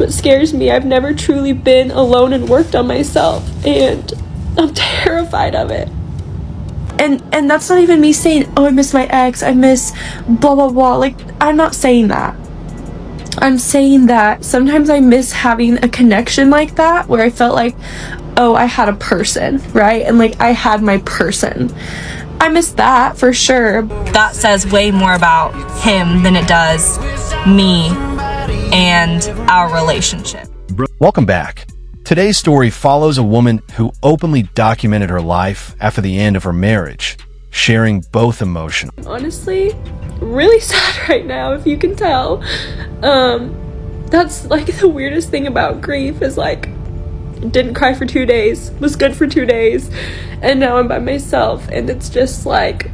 what scares me. I've never truly been alone and worked on myself, and I'm terrified of it. And that's not even me saying, oh, I miss my ex, I miss blah blah blah. Like, I'm not saying that. I'm saying that sometimes I miss having a connection like that, where I felt like, oh, I had a person, right? And like, I had my person. I miss that for sure. That says way more about him than it does me and our relationship. Welcome back. Today's story follows a woman who openly documented her life after the end of her marriage, sharing both emotions. Honestly, really sad right now, if you can tell. That's like the weirdest thing about grief is like, didn't cry for 2 days, was good for 2 days, and now I'm by myself, and it's just like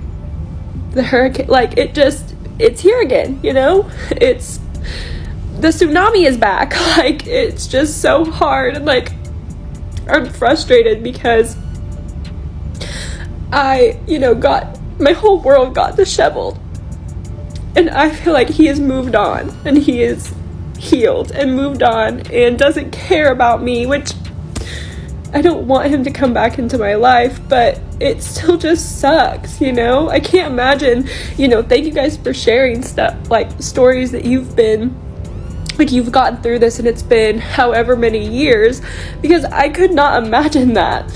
the hurricane, like it's here again, you know? It's the tsunami is back. Like, it's just so hard, and like I'm frustrated because I, got my whole world got disheveled, and I feel like he has moved on, and he is healed and moved on and doesn't care about me, which I don't want him to come back into my life, but it still just sucks, I can't imagine, thank you guys for sharing stuff, like stories that you've gotten through this, and it's been however many years, because I could not imagine that.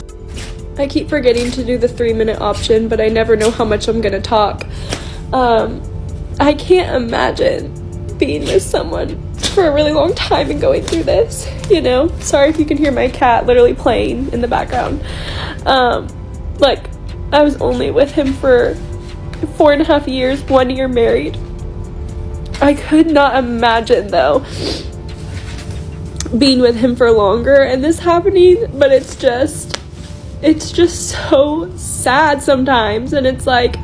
I keep forgetting to do the 3-minute option, but I never know how much I'm gonna talk. I can't imagine being with someone for a really long time and going through this, Sorry if you can hear my cat literally playing in the background. Like, I was only with him for 4.5 years, 1 year married. I could not imagine, though, being with him for longer and this happening, but it's just so sad sometimes, and it's like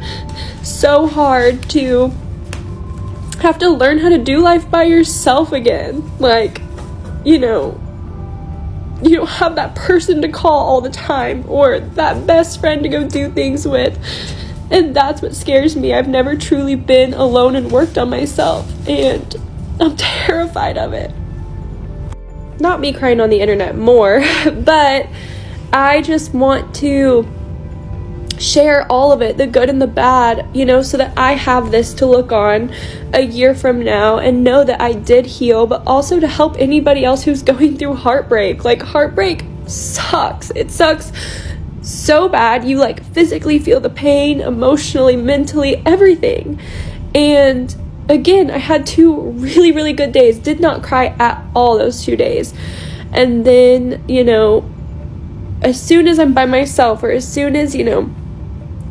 so hard to have to learn how to do life by yourself again. Like, you don't have that person to call all the time, or that best friend to go do things with. And that's what scares me. I've never truly been alone and worked on myself, and I'm terrified of it. Not me crying on the internet more, but I just want to share all of it, the good and the bad, so that I have this to look on a year from now and know that I did heal, but also to help anybody else who's going through heartbreak. Like, heartbreak sucks. It sucks so bad. You like physically feel the pain, emotionally, mentally, everything. And again, I had 2 really, really good days. Did not cry at all those 2 days. And then, as soon as I'm by myself, or as soon as,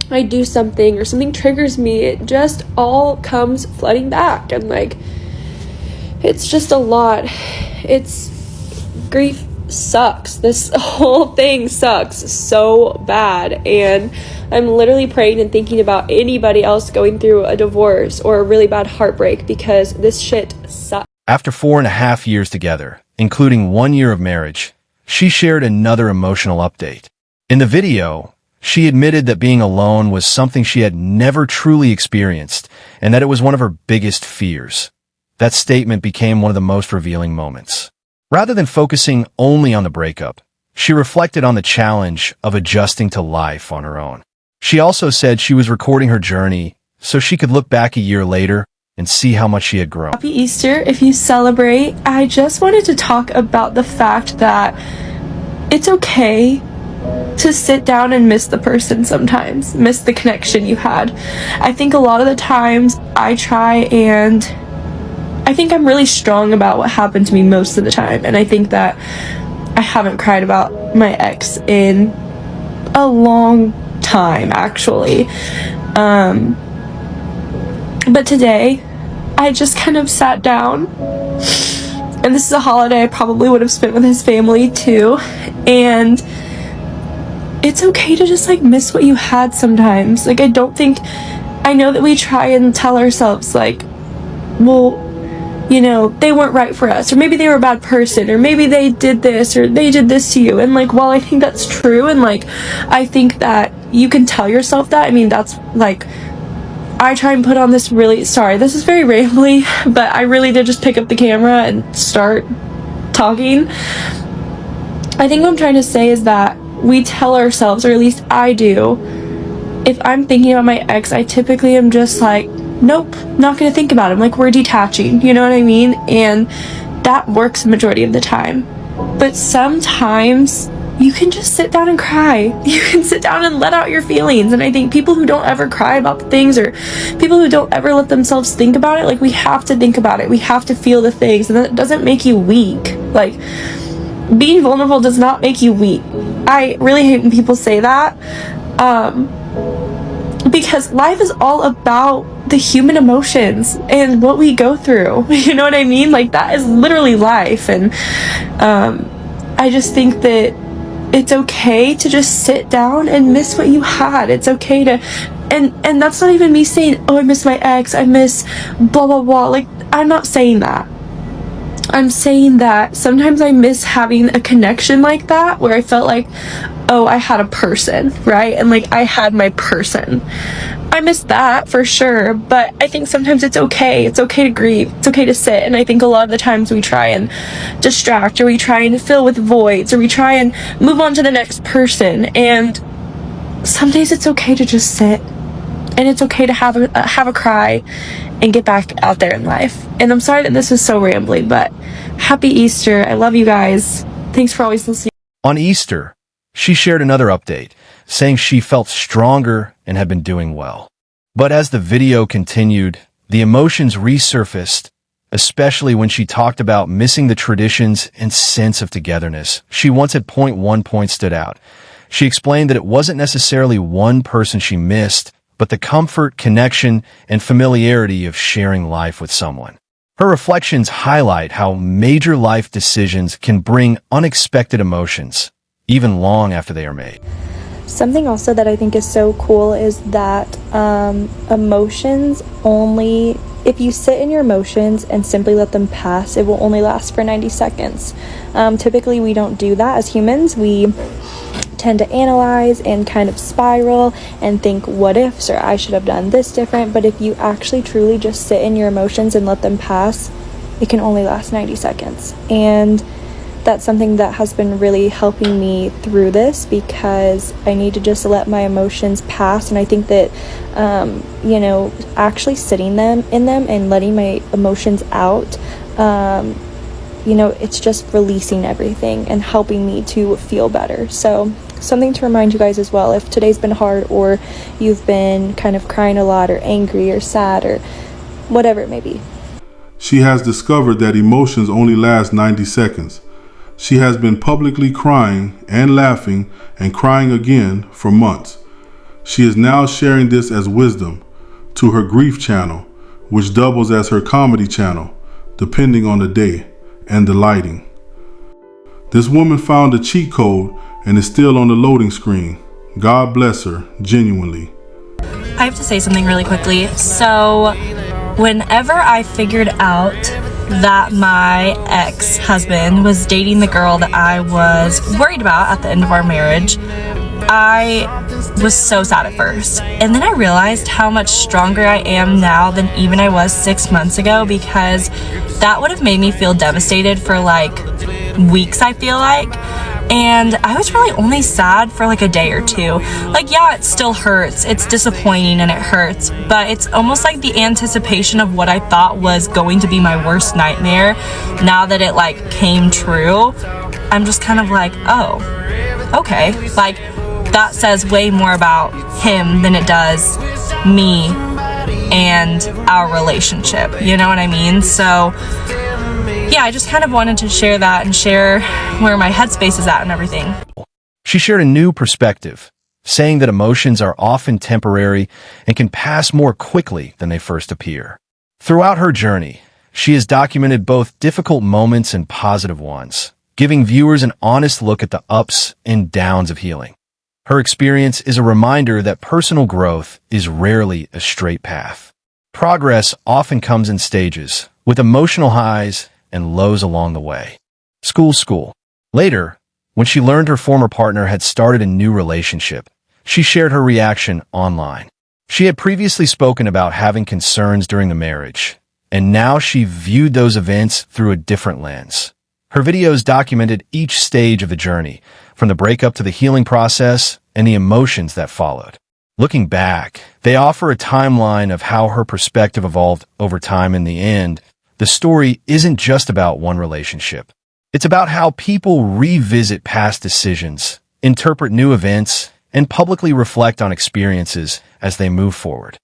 I do something or something triggers me, it just all comes flooding back. And like, it's just a lot. Grief sucks. This whole thing sucks so bad. And I'm literally praying and thinking about anybody else going through a divorce or a really bad heartbreak, because this shit sucks. After 4.5 years together, including 1 year of marriage, she shared another emotional update. In the video, she admitted that being alone was something she had never truly experienced, and that it was one of her biggest fears. That statement became one of the most revealing moments. Rather than focusing only on the breakup, she reflected on the challenge of adjusting to life on her own. She also said she was recording her journey so she could look back a year later and see how much she had grown. Happy Easter if you celebrate. I just wanted to talk about the fact that it's okay to sit down and miss the person sometimes, miss the connection you had. I think a lot of the times I try, and I think I'm really strong about what happened to me most of the time, and I think that I haven't cried about my ex in a long time, actually. But today, I just kind of sat down, and this is a holiday I probably would have spent with his family too, and it's okay to just like miss what you had sometimes. Like, I know that we try and tell ourselves like, well, they weren't right for us, or maybe they were a bad person, or maybe they did this, or they did this to you. And like, while I think that's true, and like, I think that you can tell yourself that, I mean, that's like, I try and put on this really, sorry, this is very rambly, but I really did just pick up the camera and start talking. I think what I'm trying to say is that we tell ourselves, or at least I do, if I'm thinking about my ex, I typically am just like, nope, not gonna think about him. Like, we're detaching, you know what I mean? And that works the majority of the time. But sometimes you can just sit down and cry. You can sit down and let out your feelings. And I think people who don't ever cry about the things, or people who don't ever let themselves think about it, like, we have to think about it. We have to feel the things. And that doesn't make you weak. Like, being vulnerable does not make you weak. I really hate when people say that. Because life is all about the human emotions and what we go through. You know what I mean? Like, that is literally life. And I just think that it's okay to just sit down and miss what you had. It's okay to, and that's not even me saying, oh, I miss my ex, I miss blah blah blah. Like, I'm not saying that. I'm saying that sometimes I miss having a connection like that, where I felt like, oh, I had a person, right? And like, I had my person. I miss that for sure, but I think sometimes it's okay. It's okay to grieve. It's okay to sit. And I think a lot of the times we try and distract, or we try and fill with voids, or we try and move on to the next person. And some days it's okay to just sit, and it's okay to have a cry and get back out there in life. And I'm sorry that this was so rambling, but happy Easter. I love you guys. Thanks for always listening. On Easter, she shared another update, saying she felt stronger and had been doing well. But as the video continued, the emotions resurfaced, especially when she talked about missing the traditions and sense of togetherness she once had. One point stood out. She explained that it wasn't necessarily one person she missed, but the comfort, connection, and familiarity of sharing life with someone. Her reflections highlight how major life decisions can bring unexpected emotions, even long after they are made. Something also that I think is so cool is that emotions only, if you sit in your emotions and simply let them pass, it will only last for 90 seconds. Typically, we don't do that as humans. We tend to analyze and kind of spiral and think what ifs, or I should have done this different. But if you actually truly just sit in your emotions and let them pass, it can only last 90 seconds. And that's something that has been really helping me through this, because I need to just let my emotions pass. And I think that actually sitting in them and letting my emotions out, it's just releasing everything and helping me to feel better. So something to remind you guys as well, if today's been hard, or you've been kind of crying a lot, or angry, or sad, or whatever it may be. She has discovered that emotions only last 90 seconds. She has been publicly crying and laughing and crying again for months. She is now sharing this as wisdom to her grief channel, which doubles as her comedy channel, depending on the day and the lighting. This woman found a cheat code and is still on the loading screen. God bless her, genuinely. I have to say something really quickly. So, whenever I figured out that my ex-husband was dating the girl that I was worried about at the end of our marriage, I was so sad at first. And then I realized how much stronger I am now than even I was 6 months ago, because that would have made me feel devastated for like weeks, I feel like. And I was really only sad for like a day or two. Like, yeah, it still hurts. It's disappointing and it hurts, but it's almost like the anticipation of what I thought was going to be my worst nightmare. Now that it like came true, I'm just kind of like, oh, okay. Like, that says way more about him than it does me and our relationship. You know what I mean? So yeah, I just kind of wanted to share that and share where my headspace is at and everything. She shared a new perspective, saying that emotions are often temporary and can pass more quickly than they first appear. Throughout her journey, she has documented both difficult moments and positive ones, giving viewers an honest look at the ups and downs of healing. Her experience is a reminder that personal growth is rarely a straight path. Progress often comes in stages, with emotional highs and lows along the way. School. Later, when she learned her former partner had started a new relationship, she shared her reaction online. She had previously spoken about having concerns during the marriage, and now she viewed those events through a different lens. Her videos documented each stage of the journey, from the breakup to the healing process and the emotions that followed. Looking back, they offer a timeline of how her perspective evolved over time. In the end, the story isn't just about one relationship. It's about how people revisit past decisions, interpret new events, and publicly reflect on experiences as they move forward.